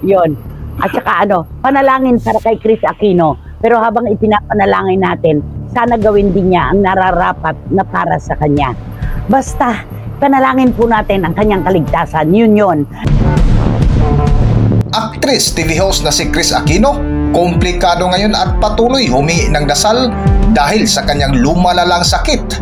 Yun. At saka panalangin para kay Chris Aquino. Pero habang ipinapanalangin natin, sana gawin din niya ang nararapat na para sa kanya. Basta, panalangin po natin ang kanyang kaligtasan. Yun. Actress, TV host na si Chris Aquino, komplikado ngayon at patuloy humingi ng dasal dahil sa kanyang lumalalang sakit.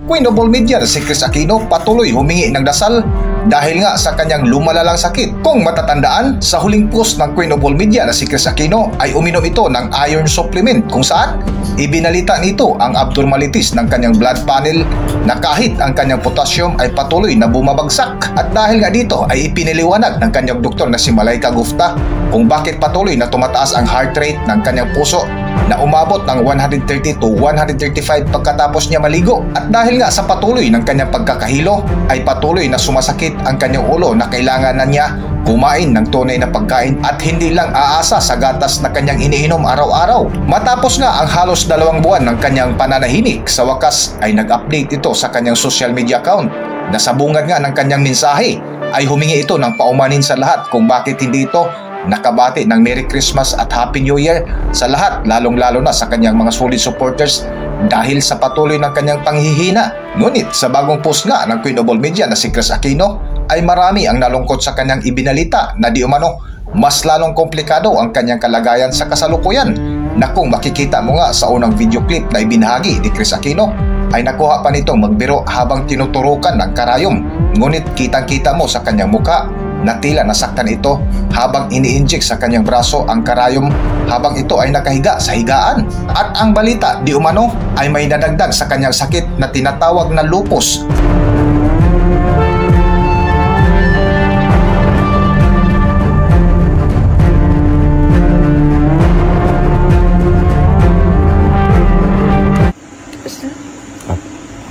Queen of all media si Chris Aquino patuloy humingi ng dasal dahil nga sa kanyang lumalalang sakit. Kung matatandaan, sa huling post ng Queen of all media na si Chris Aquino ay uminom ito ng iron supplement kung saan ibinalita nito ang abnormalities ng kanyang blood panel na kahit ang kanyang potassium ay patuloy na bumabagsak. At dahil nga dito ay ipiniliwanag ng kanyang doktor na si Malaika Gupta kung bakit patuloy na tumataas ang heart rate ng kanyang puso na umabot ng 130 to 135 pagkatapos niya maligo. At dahil nga sa patuloy ng kanyang pagkakahilo ay patuloy na sumasakit ang kanyang ulo na kailangan na niya kumain ng tunay na pagkain at hindi lang aasa sa gatas na kanyang iniinom araw-araw. Matapos nga ang halos 2 buwan ng kanyang pananahimik, sa wakas ay nag-update ito sa kanyang social media account na sa bungad nga ng kanyang mensahe ay humingi ito ng paumanin sa lahat kung bakit hindi ito nakabati ng Merry Christmas at Happy New Year sa lahat, lalong-lalo na sa kanyang mga solid supporters dahil sa patuloy ng kanyang panghihina. Ngunit sa bagong post nga ng Queen of all media na si Chris Aquino ay marami ang nalungkot sa kanyang ibinalita na di umano mas lalong komplikado ang kanyang kalagayan sa kasalukuyan, na kung makikita mo nga sa unang video clip na ibinahagi ni Chris Aquino ay nakuha pa nitong magbiro habang tinuturukan ng karayom. Ngunit kitang-kita mo sa kanyang muka na tila nasaktan ito habang ini-inject sa kanyang braso ang karayom habang ito ay nakahiga sa higaan. At ang balita di umano ay may nadagdag sa kanyang sakit na tinatawag na lupus.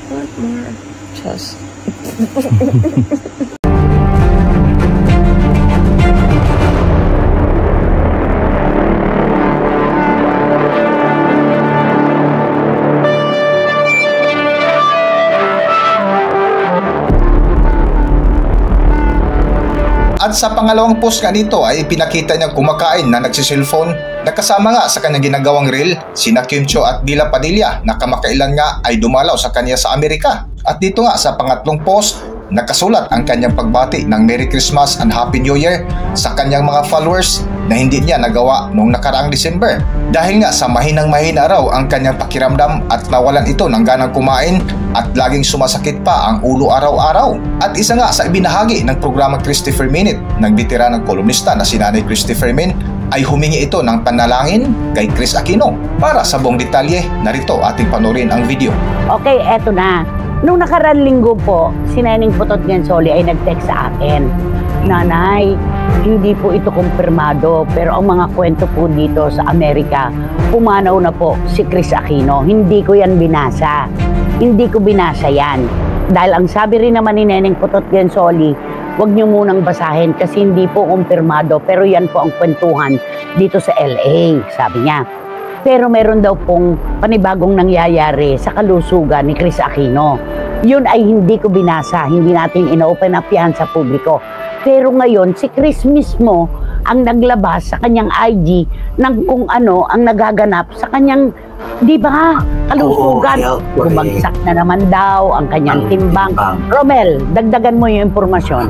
What more? Chest. At sa pangalawang post nga nito ay pinakita niya kumakain na nagsiselfone na kasama nga sa kanyang ginagawang reel sina Kim Cho at Dila Padilla na kamakailan nga ay dumalaw sa kanya sa Amerika. At dito nga sa pangatlong post, nakasulat ang kanyang pagbati ng Merry Christmas and Happy New Year sa kanyang mga followers na hindi niya nagawa noong nakaraang December. Dahil nga sa mahinang-mahina raw ang kanyang pakiramdam at nawalan ito ng ganang kumain at laging sumasakit pa ang ulo araw-araw. At isa nga sa ibinahagi ng programa Christopher Minute ng veteranang kolumnista na si Nanay Christopher Min ay humingi ito ng panalangin kay Chris Aquino. Para sa buong detalye, narito ating panoorin ang video. Okay, eto na. Nung nakaraang linggo po, si Neneng Putot Gensoli ay nag-text sa akin, Nanay, hindi po ito kumpirmado, pero ang mga kwento po dito sa Amerika, pumanaw na po si Chris Aquino. Hindi ko yan binasa. Hindi ko binasa yan. Dahil ang sabi rin naman ni Neneng Putot Gensoli, huwag niyo munang basahin kasi hindi po kumpirmado, pero yan po ang kwentuhan dito sa LA, sabi niya. Pero meron daw pong panibagong nangyayari sa kalusugan ni Chris Aquino. Yun ay hindi ko binasa, hindi natin ina-open up yan sa publiko. Pero ngayon, si Chris mismo ang naglabas sa kanyang IG ng kung ano ang nagaganap sa kanyang, di ba, kalusugan. Bumagsak na naman daw ang kanyang timbang. Romel, dagdagan mo yung impormasyon.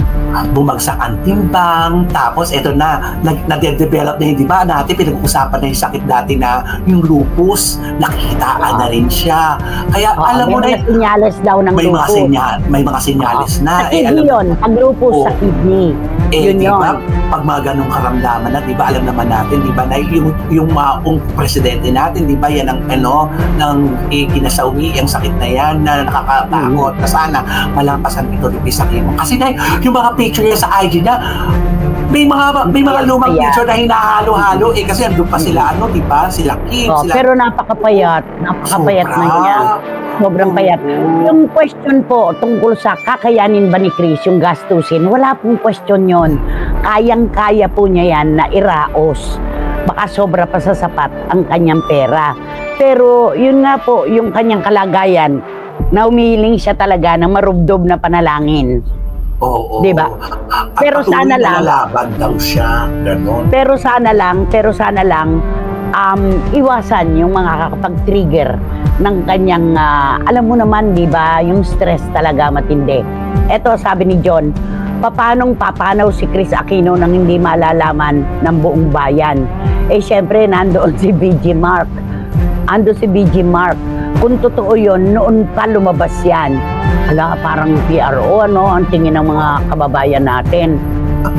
Bumagsak ang timbang, tapos ito na, nag-develop na yun, di ba, natin pinag-uusapan na yung sakit dati na yung lupus, nakikitaan na rin siya. Kaya alam mo na, may mga senyales daw ng lupus. May mga senyales na. Sa kidney yun, pag lupus sa kidney. Yun di ba, yun. pag mga ganong karamdaman na, di ba, alam naman natin, di ba, na yung maong presidente natin, di ba, yan ang ng kinasawi, ang sakit na yan na nakakatakot na sana malampasan ito ni Chris Aquino. Kasi na yung mga picture niya sa IG niya, may mga lumang picture na hinahalo-halo kasi andun pa sila, di ba? Sila Kim, sila... Pero napakapayat na niya. Sobrang payat. Yung question po tungkol sa kakayanin ba ni Chris yung gastusin, wala pong question yon. Kayang-kaya po niya yan na iraos. baka sobra pa sa sapat ang kanyang pera. Pero yun nga po, yung kanyang kalagayan, na umihiling siya talaga ng marubdob na panalangin. Oo. Diba? At Pero patuloy sana na lang, lalaban daw siya. Ganon. pero sana lang, iwasan yung mga kakapag-trigger ng kanyang, alam mo naman, di ba, yung stress talaga matindi. Eto, sabi ni John, papanong papanaw si Chris Aquino nang hindi malalaman ng buong bayan? Eh, syempre, nandoon si BG Mark. Kung totoo yun, noon pa lumabas yan. Ala, parang PRO, ang tingin ng mga kababayan natin.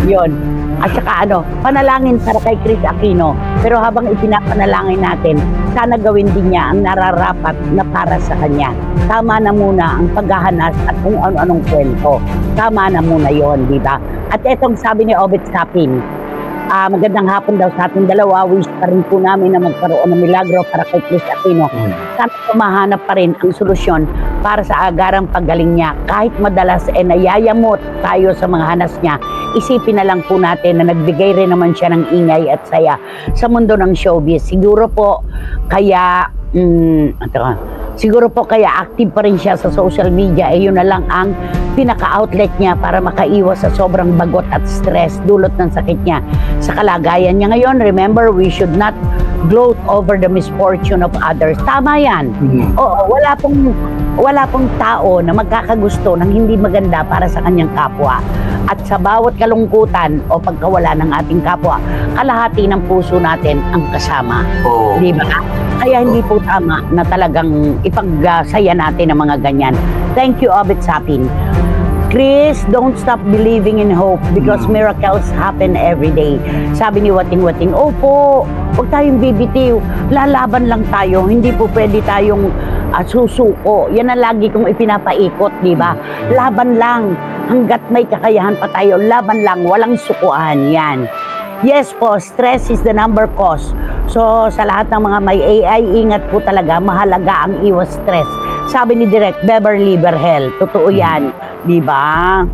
Yun. At saka panalangin para kay Chris Aquino. Pero habang ipinapanalangin natin, sana gawin din niya ang nararapat na para sa kanya. Tama na muna ang paghahanas at kung ano-anong kwento. Tama na muna yon, di ba? At etong sabi ni Obet Sapin, magandang hapon daw sa ating dalawa. Wish pa rin po namin na magkaroon ng milagro para kay Chris Aquino. Sana mahanap pa rin ang solusyon para sa agarang paggaling niya. Kahit madalas nayayamot tayo sa mga hanas niya, isipin na lang po natin na nagbigay rin naman siya ng ingay at saya sa mundo ng showbiz. Siguro po kaya active pa rin siya sa social media. Yun na lang ang pinaka-outlet niya para makaiwas sa sobrang bagot at stress dulot ng sakit niya sa kalagayan niya ngayon. Remember, we should not gloat over the misfortune of others. Tama yan. Oo, wala pong tao na magkakagusto ng hindi maganda para sa kanyang kapwa. At sa bawat kalungkutan o pagkawala ng ating kapwa, kalahati ng puso natin ang kasama. Di ba? Kaya hindi po tama na talagang ipagsaya natin ang mga ganyan. Thank you, Obet Sapin. Chris, don't stop believing in hope because miracles happen every day. Sabi ni Wating Wating, opo, huwag tayong bibitiw. Lalaban lang tayo. Hindi po pwede tayong susuko. Yan ang lagi kong ipinapaikot, di ba? Laban lang. Hanggat may kakayahan pa tayo, laban lang. Walang sukuan. Yan. Yes po, stress is the number cause. So, sa lahat ng mga may AI, ingat po talaga. Mahalaga ang iwas stress. Sabi ni Direk Beverly Berhel, totoo yan. Diba?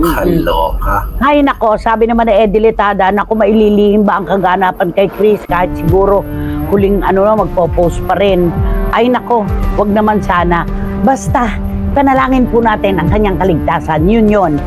Kaloka. Ay nako, sabi naman na Edilitada, naku, maililihim ba ang kaganapan kay Chris kahit siguro huling magpo-post pa rin. Ay nako, wag naman sana. Basta, panalangin po natin ang kanyang kaligtasan. Yun.